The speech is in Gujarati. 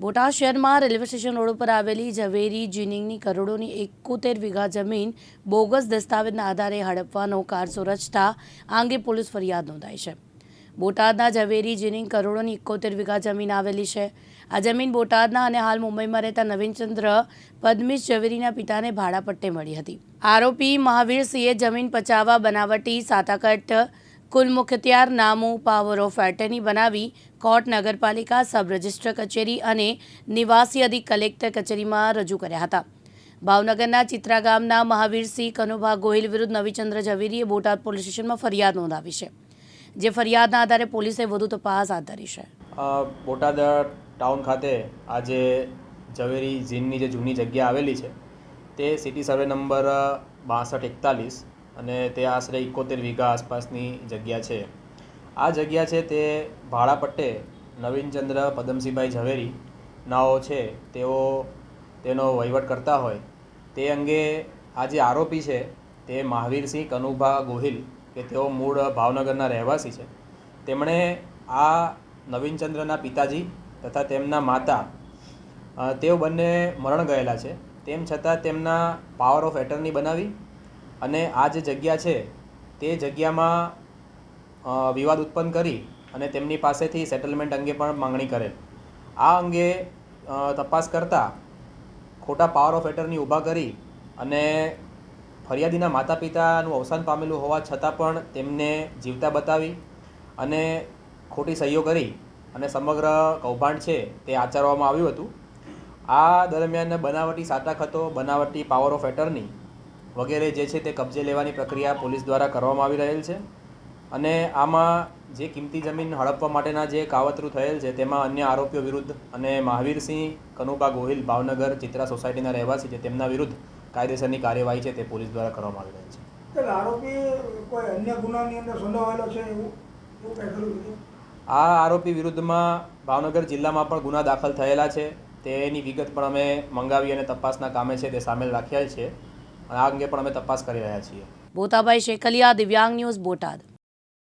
બોટાદ શહેરમાં રેલવે સ્ટેશન રોડ ઉપર આવેલી ઝવેરી જીનિંગની કરોડોની 71 વીઘા જમીન બોગસ દસ્તાવેજના આધારે હડપવાનો કારસો રચતા આ અંગે પોલીસ ફરિયાદ નોંધાઈ છે। બોટાદના ઝવેરી જીનિંગ કરોડોની 71 વીઘા જમીન આવેલી છે। આ જમીન બોટાદના અને હાલ મુંબઈમાં રહેતા નવીનચંદ્ર પદ્મીશ ઝવેરીના પિતાને ભાડા પટ્ટે મળી હતી। આરોપી મહાવીરસિંહે જમીન પચાવવા બનાવટી સાતાકટ કુલ મુખત્યાર નામું પાવર ઓફ એટર્ની બનાવી કોર્ટ, નગરપાલિકા, સબ રજિસ્ટ્રાર કચેરી અને નિવાસી અધિક કલેક્ટર કચેરીમાં રજૂ કર્યા હતા। ભાવનગરના ચિત્રા ગામના મહાવીરસિંહ કનુભા ગોહિલ વિરુદ્ધ નવીચંદ્ર ઝવેરીએ બોટાદ પોલીસ સ્ટેશનમાં ફરિયાદ નોંધાવી છે, જે ફરિયાદના આધારે પોલીસે વધુ તપાસ હાથ ધરી છે। બોટાદ ટાઉન ખાતે આજે ઝવેરી જીનની જે જૂની જગ્યા આવેલી છે તે સિટી સર્વે નંબર 6241 અને તે આશરે 71 વીઘા આસપાસની જગ્યા છે। આ જગ્યા છે તે ભાડા પટ્ટે નવીનચંદ્ર પદમસિંહભાઈ ઝવેરી નાઓ છે તેઓ તેનો વહીવટ કરતા હોય તે અંગે આ જે આરોપી છે તે મહાવીરસિંહ કનુભા ગોહિલ કે તેઓ મૂળ ભાવનગરના રહેવાસી છે। તેમણે આ નવીનચંદ્રના પિતાજી તથા તેમના માતા તેઓ બંને મરણ ગયેલા છે, તેમ છતાં તેમના પાવર ઓફ એટર્ની બનાવી અને આ જે જગ્યા છે તે જગ્યામાં વિવાદ ઉત્પન્ન કરી અને તેમની પાસેથી સેટલમેન્ટ અંગે પણ માંગણી કરેલ। આ અંગે તપાસ કરતાં ખોટા પાવર ઓફ એટર્ની ઊભા કરી અને ફરિયાદીના માતા પિતાનું અવસાન પામેલું હોવા છતાં પણ તેમને જીવતા બતાવી અને ખોટી સહીઓ કરી અને સમગ્ર કૌભાંડ છે તે આચરવામાં આવ્યું હતું। આ દરમિયાન બનાવટી સાટાખતો, બનાવટી પાવર ઓફ એટર્ની વગેરે જે છે તે કબજે લેવાની પ્રક્રિયા પોલીસ દ્વારા કરવામાં આવી રહેલ છે અને આમાં જે કિંમતી જમીન હડપવા માટેના જે કાવતરું થયેલ છે તેમાં અન્ય આરોપીઓ વિરુદ્ધ અને મહાવીરસિંહ કનુભા ગોહિલ ભાવનગર ચિત્રા સોસાયટીના રહેવાસી છે તેમના વિરુદ્ધ કાયદેસરની કાર્યવાહી છે તે પોલીસ દ્વારા કરવામાં આવી રહી છે। આરોપી કોઈ અન્ય ગુનાની અંદર સંડોવાયેલો છે એવું કંઈ ખરું? આ આરોપી વિરુદ્ધમાં ભાવનગર જિલ્લામાં પણ ગુના દાખલ થયેલા છે, તેની વિગત પણ અમે મંગાવી અને તપાસના કામે છે તે સામેલ રાખ્યા છે અને આ અંગે પણ અમે તપાસ કરી રહ્યા છીએ। બોતાભાઈ શેખલિયા, દિવ્યાંગ ન્યૂઝ, બોટાદ।